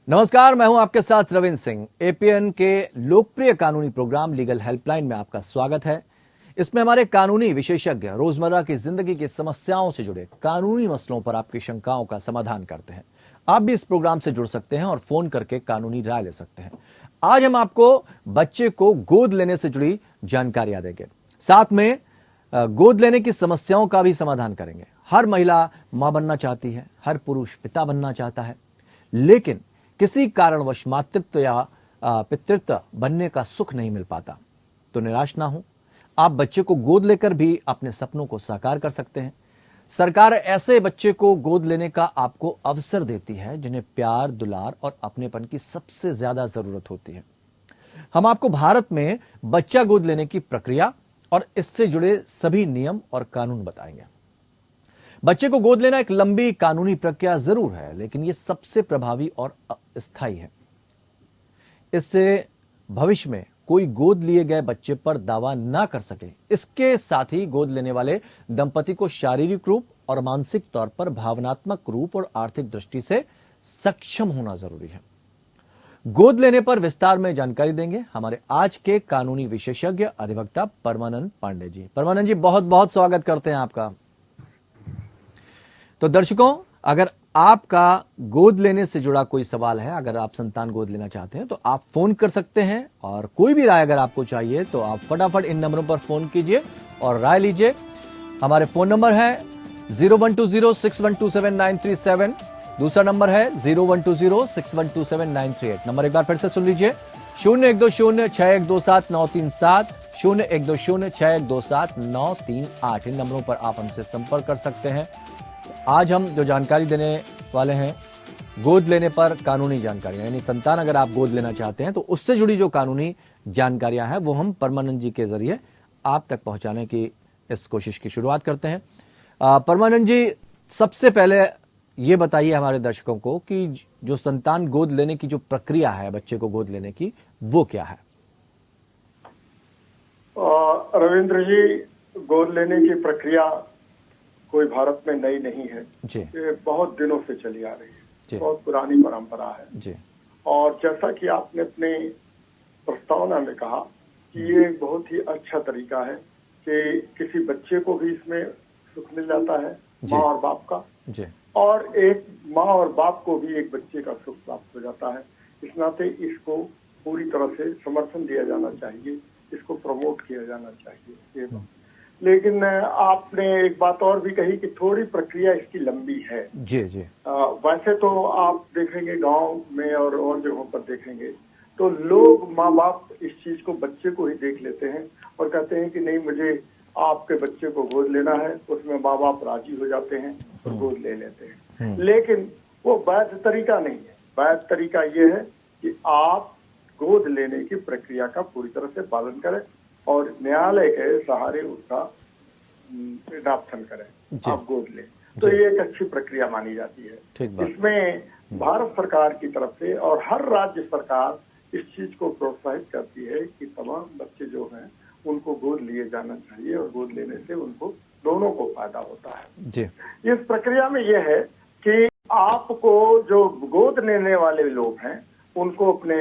नमस्कार, मैं हूं आपके साथ रविंद्र सिंह। एपीएन के लोकप्रिय कानूनी प्रोग्राम लीगल हेल्पलाइन में आपका स्वागत है। इसमें हमारे कानूनी विशेषज्ञ रोजमर्रा की जिंदगी की समस्याओं से जुड़े कानूनी मसलों पर आपकी शंकाओं का समाधान करते हैं। आप भी इस प्रोग्राम से जुड़ सकते हैं और फोन करके कानूनी राय ले सकते हैं। आज हम आपको बच्चे को गोद लेने से जुड़ी जानकारियां देंगे, साथ में गोद लेने की समस्याओं का भी समाधान करेंगे। हर महिला मां बनना चाहती है, हर पुरुष पिता बनना चाहता है, लेकिन किसी कारणवश मातृत्व या पितृत्व बनने का सुख नहीं मिल पाता। तो निराश ना हो, आप बच्चे को गोद लेकर भी अपने सपनों को साकार कर सकते हैं। सरकार ऐसे बच्चे को गोद लेने का आपको अवसर देती है जिन्हें प्यार, दुलार और अपनेपन की सबसे ज्यादा जरूरत होती है। हम आपको भारत में बच्चा गोद लेने की प्रक्रिया और इससे जुड़े सभी नियम और कानून बताएंगे। बच्चे को गोद लेना एक लंबी कानूनी प्रक्रिया जरूर है, लेकिन यह सबसे प्रभावी और स्थायी है। इससे भविष्य में कोई गोद लिए गए बच्चे पर दावा ना कर सके। इसके साथ ही गोद लेने वाले दंपति को शारीरिक रूप और मानसिक तौर पर भावनात्मक रूप और आर्थिक दृष्टि से सक्षम होना जरूरी है। गोद लेने पर विस्तार में जानकारी देंगे हमारे आज के कानूनी विशेषज्ञ अधिवक्ता परमानंद पांडे जी। परमानंद जी, बहुत बहुत स्वागत करते हैं आपका। तो दर्शकों, अगर आपका गोद लेने से जुड़ा कोई सवाल है, अगर आप संतान गोद लेना चाहते हैं तो आप फोन कर सकते हैं, और कोई भी राय अगर आपको चाहिए तो आप फटाफट इन नंबरों पर फोन कीजिए और राय लीजिए। हमारे फोन नंबर है 012061279337, दूसरा नंबर है 012061279338। नंबर एक बार फिर से सुन लीजिए, 012061279337, 012061279338। इन नंबरों पर आप हमसे संपर्क कर सकते हैं। आज हम जो जानकारी देने वाले हैं, गोद लेने पर कानूनी जानकारियां, यानी संतान अगर आप गोद लेना चाहते हैं तो उससे जुड़ी जो कानूनी जानकारियां हैं वो हम परमानंद जी के जरिए आप तक पहुंचाने की इस कोशिश की शुरुआत करते हैं। परमानंद जी, सबसे पहले ये बताइए हमारे दर्शकों को कि जो संतान गोद लेने की जो प्रक्रिया है बच्चे को गोद लेने की, वो क्या है? रविंद्र जी, गोद लेने की प्रक्रिया कोई भारत में नई नहीं है जी। ये बहुत दिनों से चली आ रही है, बहुत पुरानी परंपरा है जी। और जैसा कि आपने अपने प्रस्तावना में कहा कि ये बहुत ही अच्छा तरीका है कि किसी बच्चे को भी इसमें सुख मिल जाता है, माँ और बाप का जी। और एक माँ और बाप को भी एक बच्चे का सुख प्राप्त हो जाता है। इस नाते इसको पूरी तरह से समर्थन दिया जाना चाहिए, इसको प्रमोट किया जाना चाहिए। लेकिन आपने एक बात और भी कही कि थोड़ी प्रक्रिया इसकी लंबी है जी जी। वैसे तो आप देखेंगे गांव में और जगहों पर देखेंगे तो लोग माँ बाप इस चीज को, बच्चे को ही देख लेते हैं और कहते हैं कि नहीं, मुझे आपके बच्चे को गोद लेना है। उसमें माँ बाप राजी हो जाते हैं और गोद ले लेते हैं। लेकिन वो वैध तरीका नहीं है। वैध तरीका ये है कि आप गोद लेने की प्रक्रिया का पूरी तरह से पालन करें और न्यायालय के सहारे उसका अडॉप्शन करें, आप गोद लें, तो ये एक अच्छी प्रक्रिया मानी जाती है। इसमें भारत सरकार की तरफ से और हर राज्य सरकार इस चीज को प्रोत्साहित करती है कि तमाम बच्चे जो हैं उनको गोद लिए जाना चाहिए और गोद लेने से उनको दोनों को फायदा होता है जी। इस प्रक्रिया में यह है कि आपको जो गोद लेने वाले लोग हैं उनको अपने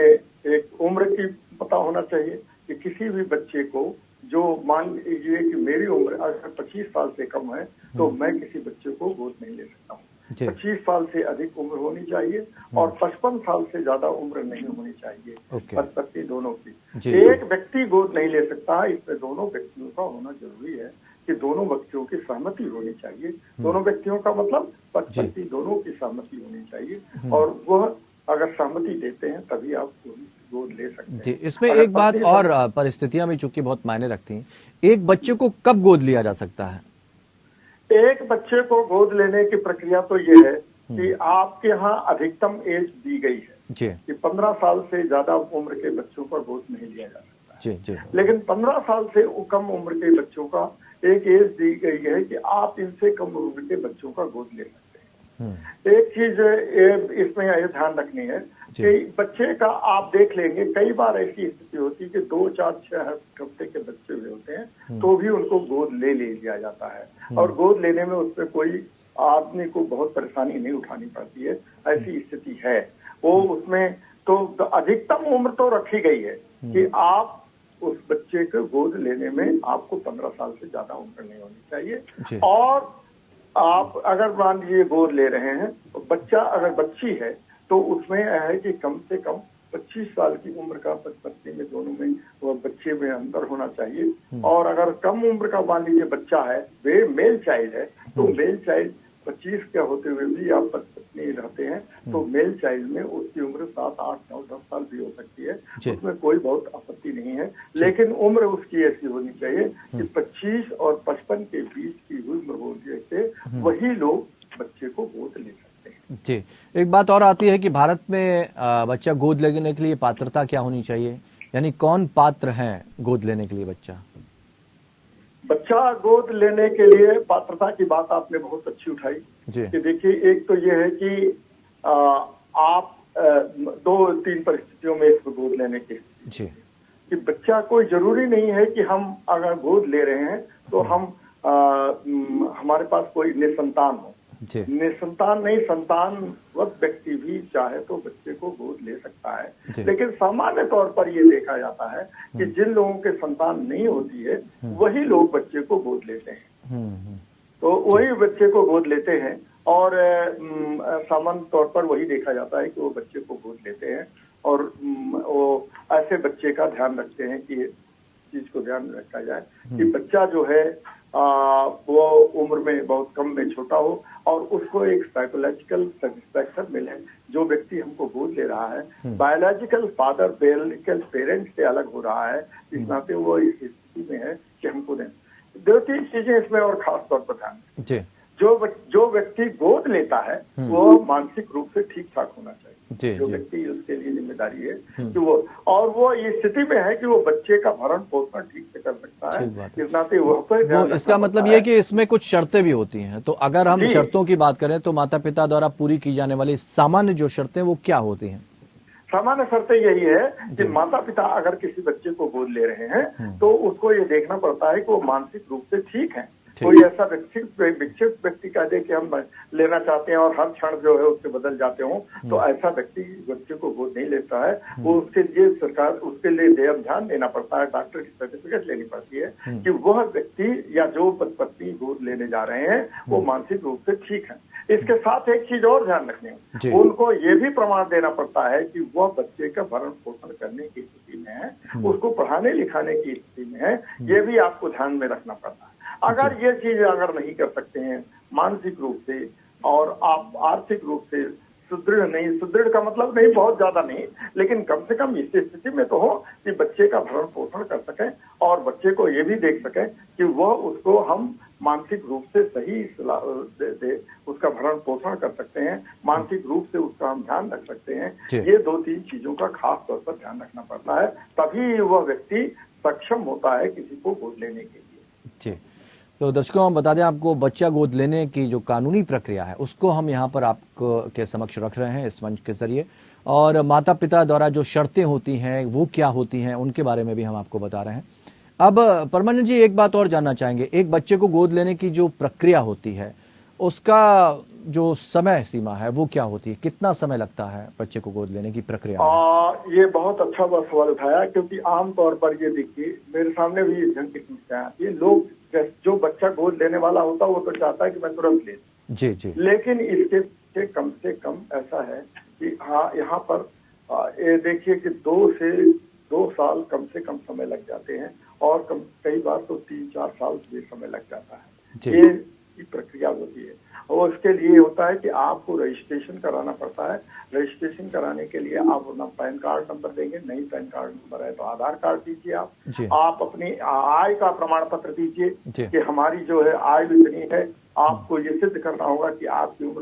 एक उम्र की पता होना चाहिए कि किसी भी बच्चे को, जो मान लीजिए कि मेरी उम्र अगर 25 साल से कम है तो मैं किसी बच्चे को गोद नहीं ले सकता हूँ। 25 साल से अधिक उम्र होनी चाहिए और 55 साल से ज्यादा उम्र नहीं होनी चाहिए, पति दोनों की। एक व्यक्ति गोद नहीं ले सकता, इसमें दोनों व्यक्तियों का होना जरूरी है कि दोनों व्यक्तियों की सहमति होनी चाहिए। दोनों व्यक्तियों का मतलब पति दोनों की सहमति होनी चाहिए, और वह अगर सहमति देते हैं तभी आप गोद ले सकते हैं जी। इसमें एक बात और, परिस्थितियां भी चूंकि बहुत मायने रखती हैं, एक बच्चे को कब गोद लिया जा सकता है? एक बच्चे को गोद लेने की प्रक्रिया तो ये है कि आपके यहाँ अधिकतम एज दी गई है जी। कि 15 साल से ज्यादा उम्र के बच्चों का गोद नहीं लिया जा सकता जी जी। लेकिन 15 साल से कम उम्र के बच्चों का एक एज दी गई है कि आप इनसे कम उम्र के बच्चों का गोद ले सकते हैं। एक चीज इसमें यह ध्यान रखनी है कि बच्चे का आप देख लेंगे, कई बार ऐसी स्थिति होती है कि 2, 4, 6 हफ्ते के बच्चे हुए होते हैं तो भी उनको गोद ले लिया जाता है, और गोद लेने में उसमें कोई आदमी को बहुत परेशानी नहीं उठानी पड़ती है। ऐसी स्थिति है। वो उसमें तो अधिकतम उम्र तो रखी गई है कि आप उस बच्चे को गोद लेने में आपको 15 साल से ज्यादा उम्र नहीं होनी चाहिए। और आप अगर मान लीजिए गोद ले रहे हैं तो बच्चा अगर बच्ची है तो उसमें है कि कम से कम 25 साल की उम्र का पत्नी में दोनों में वो बच्चे में अंतर होना चाहिए। और अगर कम उम्र का मान लीजिए बच्चा है, वे मेल चाइल्ड है, तो मेल चाइल्ड 25 के होते हुए भी आप पत्नी रहते हैं तो मेल चाइल्ड में उसकी उम्र 7, 8, 9, 10 साल भी हो सकती है, उसमें कोई बहुत आपत्ति नहीं है। लेकिन उम्र उसकी ऐसी होनी चाहिए कि 25 और 55 के बीच की उम्र होने से वही लोग बच्चे को गोद ले सकते हैं। जी, एक बात और आती है कि भारत में बच्चा गोद लेने के लिए पात्रता क्या होनी चाहिए, यानी कौन पात्र है गोद लेने के लिए बच्चा गोद लेने के लिए पात्रता की बात आपने बहुत अच्छी उठाई कि देखिए, एक तो ये है कि आप 2-3 परिस्थितियों में इसको गोद लेने की कि बच्चा कोई जरूरी नहीं है कि हम अगर गोद ले रहे हैं तो हम हमारे पास कोई निसंतान हो। निसंतान नहीं, संतानवत व्यक्ति भी चाहे तो बच्चे को गोद ले सकता है। लेकिन सामान्य तौर पर ये देखा जाता है कि जिन लोगों के संतान नहीं होती है वही लोग बच्चे को गोद लेते हैं। तो वही बच्चे को गोद लेते हैं और सामान्य तौर पर वही देखा जाता है कि वो बच्चे को गोद लेते हैं और वो ऐसे बच्चे का ध्यान रखते हैं कि चीज को ध्यान रखा जाए कि बच्चा जो है वो उम्र में बहुत कम में छोटा हो और उसको एक साइकोलॉजिकल सेटिस्फैक्शन मिले। जो व्यक्ति हमको गोद ले रहा है बायोलॉजिकल फादर बायोलॉजिकल पेरेंट से अलग हो रहा है, इस नाते वो इस स्थिति में है कि हमको दें। 2-3 चीजें इसमें और खास तौर पर ध्यान, जो व्यक्ति गोद लेता है वो मानसिक रूप से ठीक ठाक होना चाहिए। जो व्यक्ति उसके लिए जिम्मेदारी है कि वो इस स्थिति में है कि वो बच्चे का भरण पोषण ठीक से कर सकता है, इस नाते वो इसका मतलब ये है कि इसमें कुछ शर्तें भी होती हैं। तो अगर हम शर्तों की बात करें तो माता पिता द्वारा पूरी की जाने वाली सामान्य जो शर्तें वो क्या होती हैं? सामान्य शर्तें यही है कि माता पिता अगर किसी बच्चे को गोद ले रहे हैं तो उसको ये देखना पड़ता है कि वो मानसिक रूप से ठीक है। कोई ऐसा विक्षिप्त व्यक्ति कह दे कि हम लेना चाहते हैं और हर क्षण जो है उससे बदल जाते हो तो ऐसा व्यक्ति बच्चे को गोद नहीं लेता है। वो उसके लिए सरकार उसके लिए ध्यान देना पड़ता है, डॉक्टर की सर्टिफिकेट लेनी पड़ती है कि वह व्यक्ति या जो पत्नी गोद लेने जा रहे हैं वो मानसिक रूप से ठीक है। इसके साथ एक चीज और ध्यान रखनी, उनको ये भी प्रमाण देना पड़ता है कि वह बच्चे का भरण पोषण करने की स्थिति में है, उसको पढ़ाने लिखाने की स्थिति में है, ये भी आपको ध्यान में रखना पड़ता है। अगर ये चीज अगर नहीं कर सकते हैं मानसिक रूप से और आप आर्थिक रूप से सुदृढ़ नहीं, सुदृढ़ का मतलब नहीं बहुत ज्यादा नहीं, लेकिन कम से कम इस स्थिति में तो हो कि बच्चे का भरण पोषण कर सकें और बच्चे को ये भी देख सकें कि वह उसको हम मानसिक रूप से सही उसका भरण पोषण कर सकते हैं, मानसिक रूप से उसका हम ध्यान रख सकते हैं। ये 2-3 चीजों का खास तौर पर ध्यान रखना पड़ता है, तभी वह व्यक्ति सक्षम होता है किसी को गोद लेने के लिए। तो दर्शकों, हम बता दें आपको, बच्चा गोद लेने की जो कानूनी प्रक्रिया है उसको हम यहाँ पर आपको के समक्ष रख रहे हैं इस मंच के जरिए, और माता पिता द्वारा जो शर्तें होती हैं वो क्या होती हैं उनके बारे में भी हम आपको बता रहे हैं। अब परमानंद जी, एक बात और जानना चाहेंगे, एक बच्चे को गोद लेने की जो प्रक्रिया होती है उसका जो समय सीमा है वो क्या होती है, कितना समय लगता है बच्चे को गोद लेने की प्रक्रिया में? ये बहुत अच्छा सवाल उठाया, क्योंकि आमतौर पर ये देखिए मेरे सामने भी इस ढंग की समस्या आती है। लोग जो बच्चा गोद लेने वाला होता है वो तो चाहता है कि मैं तुरंत ले, जी, लेकिन इसके से कम ऐसा है कि हाँ, यहाँ पर ये देखिए कि 2 साल कम से कम समय लग जाते हैं और कई बार तो 3-4 साल भी समय लग जाता है। ये प्रक्रिया होती है और उसके लिए होता है कि आपको रजिस्ट्रेशन कराना पड़ता है। रजिस्ट्रेशन कराने के लिए आप अपना पैन कार्ड नंबर देंगे, नहीं पैन कार्ड नंबर है तो आधार कार्ड दीजिए, आप अपनी आय का प्रमाण पत्र दीजिए कि हमारी जो है आय इतनी है। आपको ये सिद्ध करना होगा कि आपकी उम्र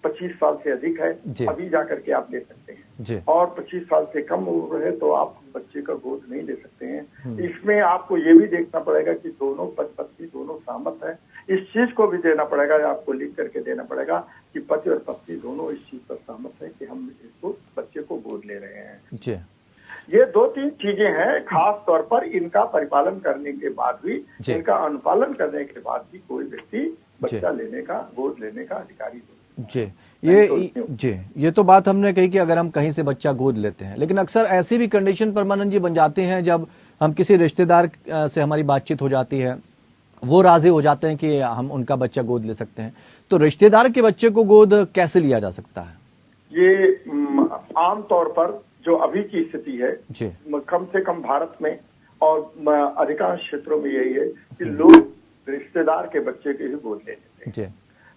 25 साल से अधिक है, अभी जाकर के आप ले सकते हैं, और 25 साल से कम उम्र है तो आप बच्चे का गोद नहीं ले सकते हैं। इसमें आपको ये भी देखना पड़ेगा कि दोनों पति दोनों सहमत है, इस चीज को भी देना पड़ेगा, आपको लिख करके देना पड़ेगा कि पति और पत्नी दोनों इस चीज पर सहमत है कि हम इसको बच्चे को गोद ले रहे हैं। ये 2-3 चीजें हैं, खास तौर पर इनका परिपालन करने के बाद भी, इनका अनुपालन करने के बाद भी कोई व्यक्ति बच्चा लेने का, गोद लेने का अधिकारी हो। ये तो बात हमने कही कि अगर हम कहीं से बच्चा गोद लेते हैं, लेकिन अक्सर ऐसी भी कंडीशन परमानंद जी बन जाते हैं जब हम किसी रिश्तेदार से हमारी बातचीत हो जाती है, वो राजी हो जाते हैं कि हम उनका बच्चा गोद ले सकते हैं, तो रिश्तेदार के बच्चे को गोद कैसे लिया जा सकता है? ये आम तौर पर जो अभी की स्थिति है जी, कम से कम भारत में और अधिकांश क्षेत्रों में यही है कि लोग रिश्तेदार के बच्चे के ही गोद ले लेते हैं।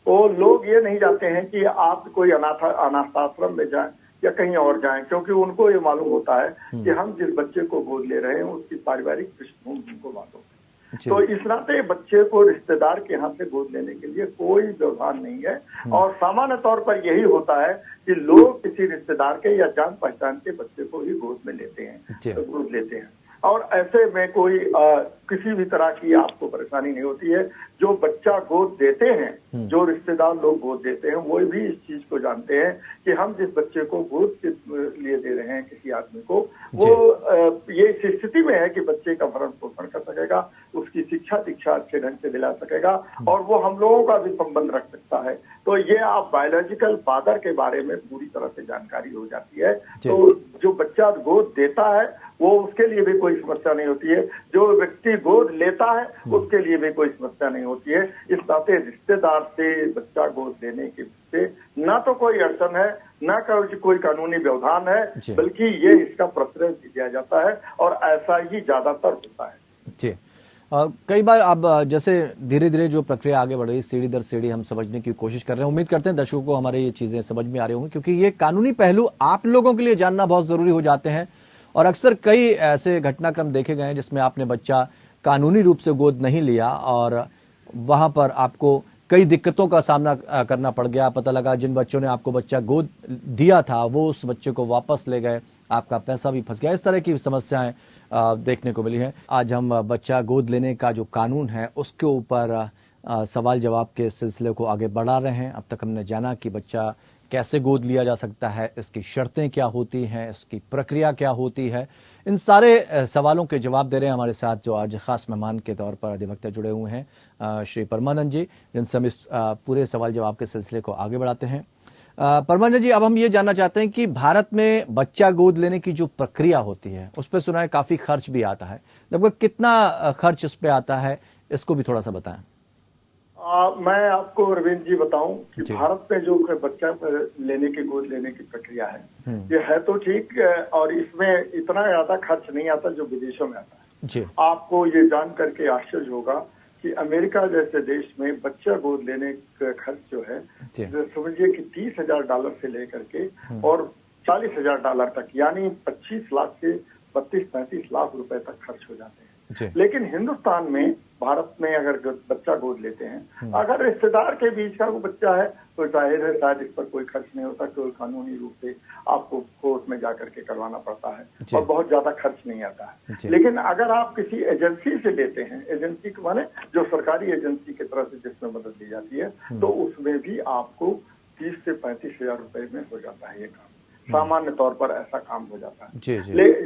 वो लोग ये नहीं चाहते हैं कि आप कोई अनाथाश्रम में जाएं या कहीं और जाएं, क्योंकि उनको ये मालूम होता है कि हम जिस बच्चे को गोद ले रहे हैं उसकी पारिवारिक पृष्ठभूमि उनको मालूम है। तो इस नाते बच्चे को रिश्तेदार के यहाँ से गोद लेने के लिए कोई व्यवधान नहीं है। और सामान्य तौर पर यही होता है कि लोग किसी रिश्तेदार के या जान पहचान के बच्चे को ही गोद में लेते हैं, गोद लेते हैं। और ऐसे में कोई किसी भी तरह की आपको परेशानी नहीं होती है। जो बच्चा गोद देते हैं, जो रिश्तेदार लोग गोद देते हैं, वो भी इस चीज को जानते हैं कि हम जिस बच्चे को गोद के लिए दे रहे हैं किसी आदमी को, वो ये इस स्थिति में है कि बच्चे का भरण पोषण कर सकेगा, उसकी शिक्षा दीक्षा अच्छे ढंग से दिला सकेगा और वो हम लोगों का भी संबंध रख सकता है। तो ये आप बायोलॉजिकल फादर के बारे में पूरी तरह से जानकारी हो जाती है। तो जो बच्चा गोद देता है वो उसके लिए भी कोई समस्या नहीं होती है, जो व्यक्ति गोद लेता है उसके लिए भी कोई समस्या नहीं होती है। इस नाते रिश्तेदार से बच्चा गोद लेने के से ना तो कोई अड़चन है, ना कोई कानूनी व्यवधान है, बल्कि ये इसका प्रेफरेंस दिया जाता है और ऐसा ही ज्यादातर होता है। जी, कई बार अब जैसे धीरे धीरे जो प्रक्रिया आगे बढ़ रही है, सीढ़ी दर सीढ़ी हम समझने की कोशिश कर रहे हैं। उम्मीद करते हैं दर्शकों को हमारे ये चीजें समझ में आ रही होंगी, क्योंकि ये कानूनी पहलू आप लोगों के लिए जानना बहुत जरूरी हो जाते हैं। और अक्सर कई ऐसे घटनाक्रम देखे गए हैं जिसमें आपने बच्चा कानूनी रूप से गोद नहीं लिया और वहां पर आपको कई दिक्कतों का सामना करना पड़ गया। पता लगा जिन बच्चों ने आपको बच्चा गोद दिया था वो उस बच्चे को वापस ले गए, आपका पैसा भी फंस गया। इस तरह की समस्याएं देखने को मिली हैं। आज हम बच्चा गोद लेने का जो कानून है उसके ऊपर सवाल जवाब के सिलसिले को आगे बढ़ा रहे हैं। अब तक हमने जाना कि बच्चा कैसे गोद लिया जा सकता है, इसकी शर्तें क्या होती हैं, इसकी प्रक्रिया क्या होती है। इन सारे सवालों के जवाब दे रहे हैं हमारे साथ जो आज खास मेहमान के तौर पर अधिवक्ता जुड़े हुए हैं श्री परमानंद जी, जिनसे हम इस पूरे सवाल जवाब के सिलसिले को आगे बढ़ाते हैं। परमानंद जी, अब हम ये जानना चाहते हैं कि भारत में बच्चा गोद लेने की जो प्रक्रिया होती है उस पर सुना है काफी खर्च भी आता है, लगभग कितना खर्च उस पर आता है, इसको भी थोड़ा सा बताएं। मैं आपको अरविंद जी बताऊं कि भारत में जो बच्चा लेने की गोद लेने की प्रक्रिया है ये है तो ठीक, और इसमें इतना ज्यादा खर्च नहीं आता जो विदेशों में आता है। जी। आपको ये जान करके आश्चर्य होगा कि अमेरिका जैसे देश में बच्चा गोद लेने का खर्च जो है समझिए कि $30,000 से लेकर के और $40,000 तक, यानी 25 लाख से 32-35 लाख रुपए तक खर्च हो जाते हैं। लेकिन हिंदुस्तान में, भारत में अगर बच्चा गोद लेते हैं, अगर रिश्तेदार के बीच का वो बच्चा है तो जाहिर है शायद इस पर कोई खर्च नहीं होता, कोई कानूनी रूप से आपको कोर्ट में जाकर के करवाना पड़ता है और बहुत ज्यादा खर्च नहीं आता है। लेकिन अगर आप किसी एजेंसी से लेते हैं, एजेंसी को माने जो सरकारी एजेंसी की तरफ से जिसमें मदद दी जाती है, तो उसमें भी आपको 30 से 35 हजार रुपए में हो जाता है ये काम। सामान्य तौर पर ऐसा काम हो जाता है।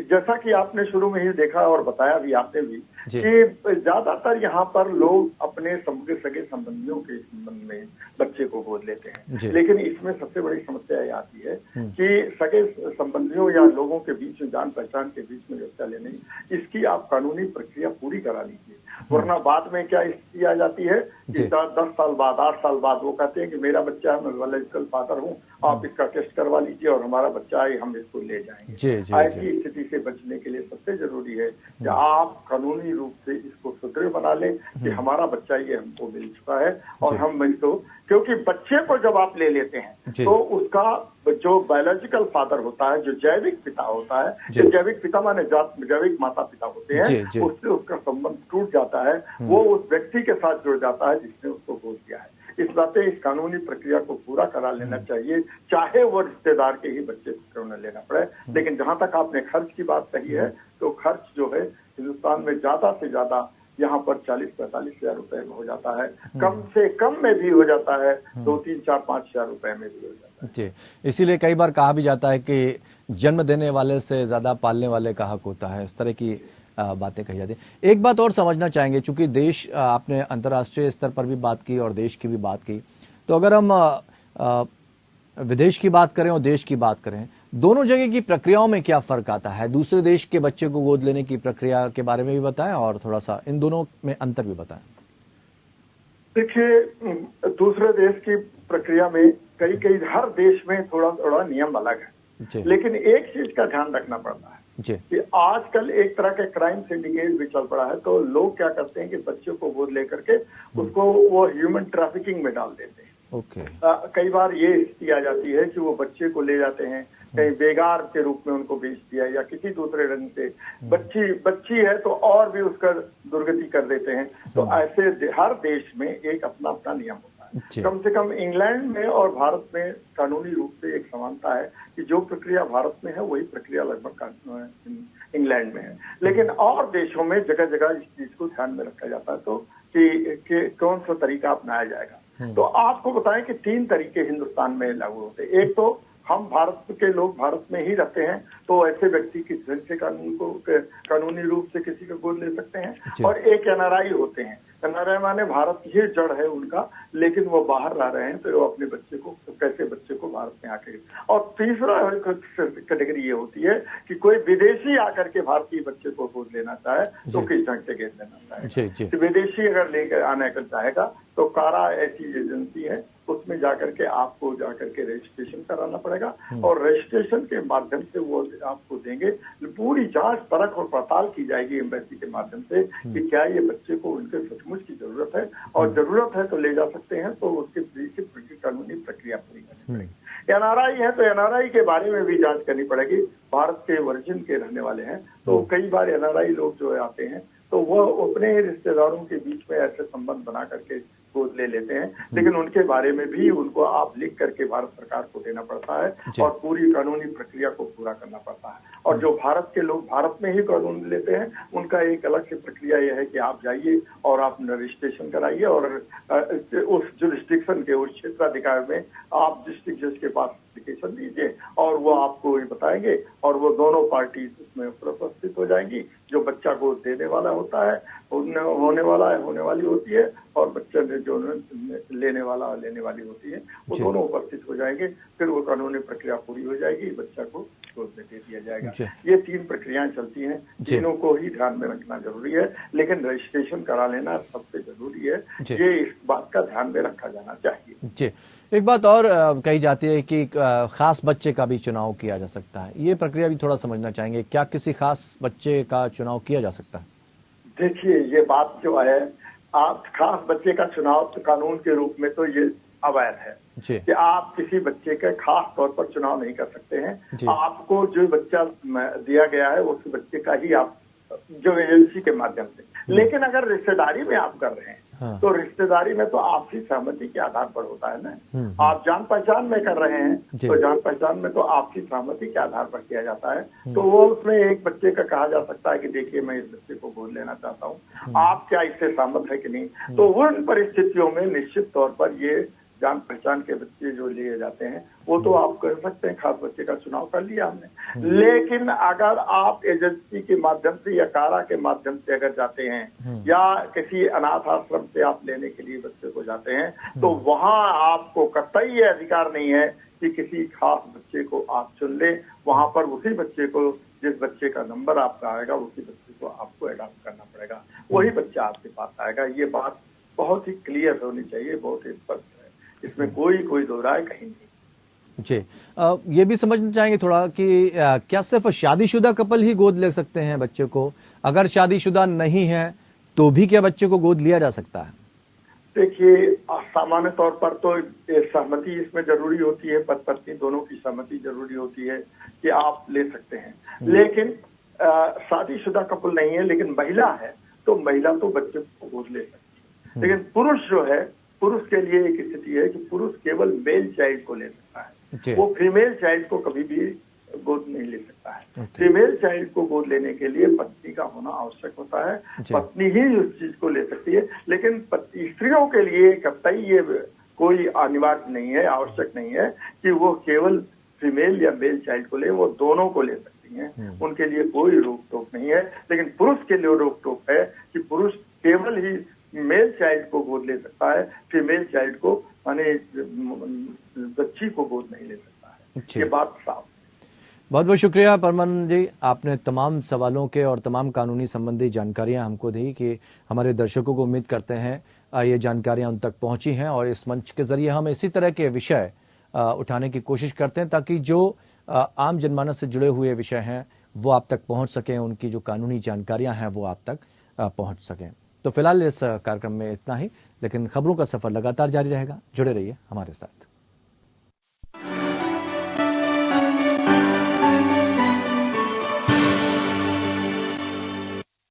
जैसा कि आपने शुरू में ही देखा और बताया भी आपने भी कि ज्यादातर यहाँ पर लोग अपने सगे संबंधियों के संबंध में बच्चे को गोद लेते हैं। लेकिन इसमें सबसे बड़ी समस्या ये आती है कि सगे संबंधियों या लोगों के बीच में, जान पहचान के बीच में बच्चा लेने, इसकी आप कानूनी प्रक्रिया पूरी करा लीजिए, वरना बाद में क्या स्थिति आ जाती है कि 10 साल बाद, 8 साल बाद वो कहते हैं कि मेरा बच्चा है, मैं बायोलॉजिकल फादर हूँ, आप इसका टेस्ट करवा लीजिए और हमारा बच्चा है, हम इसको ले जाएंगे। ऐसी स्थिति से बचने के लिए सबसे जरूरी है कि आप कानूनी रूप से इसको सुदृढ़ बना लें कि हमारा बच्चा ये हमको मिल चुका है और हम इसको, क्योंकि बच्चे को जब आप ले लेते हैं तो उसका जो बायोलॉजिकल फादर होता है, जो जैविक पिता होता है, जो जैविक पिता माने जैविक माता पिता होते हैं, उससे उसका संबंध टूट जाता है, वो उस व्यक्ति के साथ जुड़ जाता है जिसने उसको गोद दिया है। इस नाते इस कानूनी प्रक्रिया को पूरा करा लेना चाहिए, चाहे वो रिश्तेदार के ही बच्चे को क्यों न लेना पड़े। लेकिन जहां तक आपने खर्च की बात कही है, तो खर्च जो है हिंदुस्तान में ज्यादा से ज्यादा यहाँ पर 40-45 हजार रुपए में हो जाता है, कम से कम में भी हो जाता है, 2-3-4-5 हजार रुपए में भी हो जाता है। जी, इसीलिए कई बार कहा भी जाता है कि जन्म देने वाले से ज्यादा पालने वाले का हक होता है, इस तरह की बातें कही जाती है। एक बात और समझना चाहेंगे, चूंकि देश, आपने अंतर्राष्ट्रीय स्तर पर भी बात की और देश की भी बात की, तो अगर हम विदेश की बात करें और देश की बात करें, दोनों जगह की प्रक्रियाओं में क्या फर्क आता है? दूसरे देश के बच्चे को गोद लेने की प्रक्रिया के बारे में भी बताएं और थोड़ा सा इन दोनों में अंतर भी बताएं। देखिए, दूसरे देश की प्रक्रिया में कई हर देश में थोड़ा थोड़ा नियम अलग है, लेकिन एक चीज का ध्यान रखना पड़ता है कि आजकल एक तरह के क्राइम सिंडिकेट भी चल पड़ा है। तो लोग क्या करते हैं कि बच्चों को गोद लेकर के उसको वो ह्यूमन ट्रैफिकिंग में डाल देते हैं। कई बार ये स्थिति आ जाती है कि वो बच्चे को ले जाते हैं, कहीं बेगार के रूप में उनको बेच दिया या किसी दूसरे रंग से, बच्ची है तो और भी उसका दुर्गति कर देते हैं। तो ऐसे हर देश में एक अपना अपना नियम होता है। कम से कम इंग्लैंड में और भारत में कानूनी रूप से एक समानता है कि जो प्रक्रिया भारत में है वही प्रक्रिया लगभग इंग्लैंड में है। लेकिन और देशों में जगह जगह इस चीज को ध्यान में रखा जाता है तो कि कौन सा तरीका अपनाया जाएगा। तो आपको बताएं कि 3 तरीके हिंदुस्तान में लागू होते हैं। एक तो हम भारत के लोग भारत में ही रहते हैं तो ऐसे व्यक्ति की से कानूनी रूप से किसी को गोद ले सकते हैं। और एक एनआरआई होते हैं। एनआरआई माने भारत ही जड़ है उनका, लेकिन वो बाहर रह रहे हैं तो वो अपने बच्चे को कैसे बच्चे को भारत में आके। और तीसरा कैटेगरी ये होती है कि कोई विदेशी आकर के भारतीय बच्चे को गोद लेना चाहे तो किस ढंग से गोद लेना चाहे। तो विदेशी अगर लेकर आने का चाहेगा तो कारा ऐसी एजेंसी है, उसमें जाकर के आपको जाकर के रजिस्ट्रेशन कराना पड़ेगा और रजिस्ट्रेशन के माध्यम से वो आपको देंगे। पूरी जांच परख और पड़ताल की जाएगी एम्बेसी के माध्यम से कि क्या ये बच्चे को उनके सचमुच की जरूरत है, और जरूरत है तो ले जा सकते हैं। तो उसके पीछे कानूनी प्रक्रिया पूरी करनी पड़ेगी। एनआरआई है तो एनआरआई के बारे में भी जांच करनी पड़ेगी। भारत के वर्जिन के रहने वाले हैं तो कई बार एनआरआई लोग जो आते हैं तो वो अपने रिश्तेदारों के बीच में ऐसे संबंध बना करके गोद ले लेते हैं, लेकिन उनके बारे में भी उनको आप लिख करके भारत सरकार को देना पड़ता है और पूरी कानूनी प्रक्रिया को पूरा करना पड़ता है। और जो भारत के लोग भारत में ही कानून लेते हैं उनका एक अलग से प्रक्रिया यह है कि आप जाइए और आप रजिस्ट्रेशन कराइए और उस जुरिस्डिक्शन के उस क्षेत्राधिकार में आप डिस्ट्रिक्ट जज के पास एप्लीकेशन दीजिए और वो आपको बताएंगे और वो दोनों पार्टी उसमें उपस्थित हो जाएंगी। जो बच्चा गोद देने वाला होता है होने वाली होती है और बच्चा जो लेने वाली होती है वो दोनों उपस्थित हो जाएंगे। फिर वो कानूनी प्रक्रिया पूरी हो जाएगी, बच्चा को गोद में दे दिया जाएगा। ये 3 प्रक्रियाएं चलती हैं, तीनों को ही ध्यान में रखना जरूरी है, लेकिन रजिस्ट्रेशन करा लेना सबसे जरूरी है। ये इस बात का ध्यान में रखा जाना चाहिए। जी, एक बात और कही जाती है कि खास बच्चे का भी चुनाव किया जा सकता है। ये प्रक्रिया भी थोड़ा समझना चाहेंगे, क्या किसी खास बच्चे का चुनाव किया जा सकता है? देखिए, ये बात जो है, आप खास बच्चे का चुनाव तो कानून के रूप में तो ये अवैध है कि आप किसी बच्चे का खास तौर पर चुनाव नहीं कर सकते हैं। आपको जो बच्चा दिया गया है उस बच्चे का ही आप जो एजेंसी के माध्यम से। लेकिन अगर रिश्तेदारी में आप कर रहे हैं तो रिश्तेदारी में तो आपसी सहमति के आधार पर होता है ना। आप जान पहचान में कर रहे हैं तो जान पहचान में तो आपसी सहमति के आधार पर किया जाता है। तो वो उसमें एक बच्चे का कहा जा सकता है कि देखिए मैं इस बच्चे को गोद लेना चाहता हूँ, आप क्या इससे सहमत है कि नहीं। तो उन परिस्थितियों में निश्चित तौर पर ये जान पहचान के बच्चे जो लिए जाते हैं वो तो आप कर सकते हैं, खास बच्चे का चुनाव कर लिया हमने। लेकिन अगर आप एजेंसी के माध्यम से या कारा के माध्यम से अगर जाते हैं या किसी अनाथ आश्रम से आप लेने के लिए बच्चे को जाते हैं तो वहां आपको कतई ये अधिकार नहीं है कि किसी खास बच्चे को आप चुन लें। वहां पर उसी बच्चे को, जिस बच्चे का नंबर आपका आएगा उसी बच्चे को आपको अडॉप्ट करना पड़ेगा, वही बच्चा आपके पास आएगा। ये बात बहुत ही क्लियर होनी चाहिए, बहुत ही स्पष्ट है, इसमें कोई दो राय कहीं नहीं। जी, ये भी समझना चाहेंगे थोड़ा कि क्या सिर्फ शादीशुदा कपल ही गोद ले सकते हैं बच्चे को? अगर शादीशुदा नहीं है तो भी क्या बच्चे को गोद लिया जा सकता है? देखिए, सामान्य तौर पर तो सहमति इसमें जरूरी होती है, पति पत्नी दोनों की सहमति जरूरी होती है कि आप ले सकते हैं। लेकिन शादीशुदा कपल नहीं है लेकिन महिला है तो महिला तो बच्चे को गोद ले सकती है। लेकिन पुरुष जो है, पुरुष के लिए एक स्थिति है कि पुरुष केवल मेल चाइल्ड को ले सकता है, वो फीमेल चाइल्ड को कभी भी गोद नहीं ले सकता है। फीमेल चाइल्ड को गोद लेने के लिए पत्नी का होना आवश्यक होता है, पत्नी ही उस चीज को ले सकती है। लेकिन स्त्रियों के लिए कतई ये कोई अनिवार्य नहीं है, आवश्यक नहीं है कि वो केवल फीमेल या मेल चाइल्ड को ले, वो दोनों को ले सकती हैं, उनके लिए कोई रोक टोक नहीं है। लेकिन पुरुष के लिए रोक टोक है कि पुरुष केवल ही मेल चाइल्ड को गोद ले सकता है, फीमेल चाइल्ड को माने बच्ची को गोद नहीं ले सकता है। ये बात साफ। बहुत बहुत शुक्रिया परमानंद जी, आपने तमाम सवालों के और तमाम कानूनी संबंधी जानकारियां हमको दी कि हमारे दर्शकों को उम्मीद करते हैं ये जानकारियां उन तक पहुंची हैं और इस मंच के जरिए हम इसी तरह के विषय उठाने की कोशिश करते हैं ताकि जो आम जनमानस से जुड़े हुए विषय हैं वो आप तक पहुंच सकें, उनकी जो कानूनी जानकारियां हैं वो आप तक पहुंच सकें। तो फिलहाल इस कार्यक्रम में इतना ही, लेकिन खबरों का सफर लगातार जारी रहेगा। जुड़े रहिए हमारे साथ।